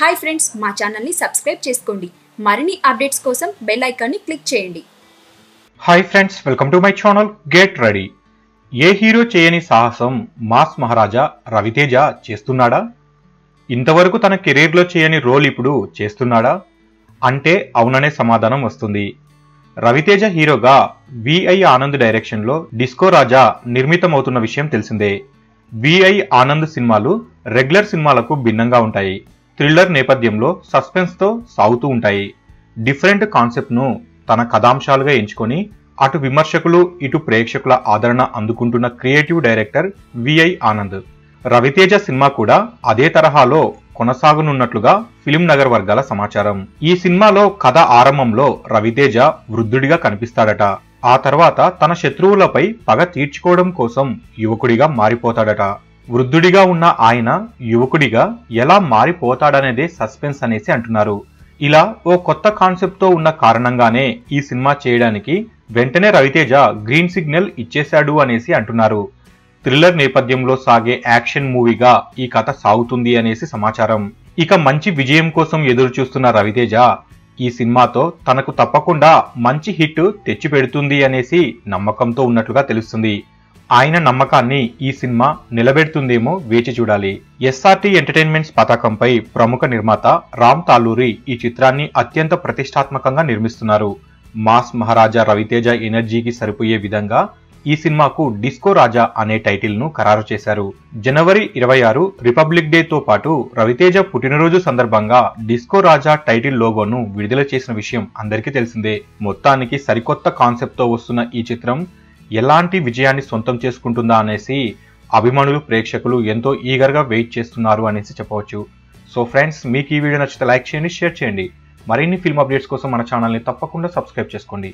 Hi friends, మా ఛానల్ని subscribe చేసుకోండి. మరిన్ని అప్డేట్స్ కోసం బెల్ ఐకాన్ని క్లిక్ చేయండి. Hi friends, welcome to my channel. Get ready. A hero చేయని సాహసం మాస్ మహారాజా రవితేజ చేస్తున్నాడా? ఇంతవరకు తన కెరీర్లో చేయని రోల్ ఇప్పుడు చేస్తున్నాడా అంటే అవుననే సమాధానం వస్తుంది. రవితేజ హీరోగా విఐ ఆనంద్ డైరెక్షన్లో డిస్కో రాజా నిర్మితమవుతున్న విషయం తెలిసిందే. విఐ ఆనంద్ సినిమాలు రెగ్యులర్ సినిమాలకు భిన్నంగా ఉంటాయి. థ్రిల్లర్ నేపథ్యంలో సస్పెన్స్తో సాగుతూ ఉంటాయి. డిఫరెంట్ కాన్సెప్ట్ను తన కథాంశాలుగా ఎంచుకొని అటు విమర్శకులు ఇటు ప్రేక్షకుల ఆదరణ అందుకుంటున్న creative director V I Anand. Ravi Teja సినిమా కూడా అదే తరహాలో కొనసాగనున్నట్లుగా ఫిల్మ్ నగర్ వర్గాల సమాచారం. ఈ సినిమాలో కథ ఆరంభంలో రవితేజ వృద్ధుడిగా కనిపిస్తాడట. ఆ తర్వాత తన శత్రువులపై పగ తీర్చుకోవడం కోసం యువకుడిగా మారిపోతాడట. వృద్ధుడిగా ఉన్న ఆయన యువకుడిగా ఎలా మారిపోతాడనేదే సస్పెన్స్ అనేసి అంటున్నారు. ఇలా ఓ కొత్త కాన్సెప్ట్ తో ఉన్న కారణంగానే ఈ సినిమా చేయడానికి వెంటనే రవితేజ గ్రీన్ సిగ్నల్ ఇచ్చేశాడు అనేసి అంటున్నారు. థ్రిల్లర్ నేపథ్యంలో సాగే యాక్షన్ మూవీగా ఈ కథ సాగుతుంది అనేసి సమాచారం. ఇక మంచి విజయం కోసం ఎదురు చూస్తున్న రవితేజ ఈ సినిమాతో తనకు తప్పకుండా మంచి హిట్ తెచ్చిపెడుతుంది అనేసి నమ్మకంతో ఉన్నట్లుగా తెలుస్తుంది. ఆయన నమ్మకాన్ని ఈ సినిమా నిలబెడుతుందేమో వేచి చూడాలి. ఎస్ఆర్టీ ఎంటర్టైన్మెంట్స్ పతాకంపై ప్రముఖ నిర్మాత రామ్ తాలూరి ఈ చిత్రాన్ని అత్యంత ప్రతిష్టాత్మకంగా నిర్మిస్తున్నారు. మాస్ మహారాజా రవితేజ ఎనర్జీకి సరిపోయే విధంగా ఈ సినిమాకు డిస్కో రాజా అనే టైటిల్ ను ఖరారు చేశారు. జనవరి 26 రిపబ్లిక్ డే తో పాటు రవితేజ పుట్టినరోజు సందర్భంగా డిస్కో రాజా టైటిల్ లోగోను విడుదల చేసిన విషయం అందరికీ తెలిసిందే. మొత్తానికి సరికొత్త కాన్సెప్ట్ తో వస్తున్న ఈ చిత్రం ఎలాంటి విజయాన్ని సొంతం చేసుకుంటుందా అనేసి అభిమానులు ప్రేక్షకులు ఎంతో ఈగర్గా వెయిట్ చేస్తున్నారు అనేసి చెప్పవచ్చు. సో ఫ్రెండ్స్, మీకు ఈ వీడియో నచ్చితే లైక్ చేయండి, షేర్ చేయండి. మరిన్ని ఫిల్మ్ అప్డేట్స్ కోసం మన ఛానల్ని తప్పకుండా సబ్స్క్రైబ్ చేసుకోండి.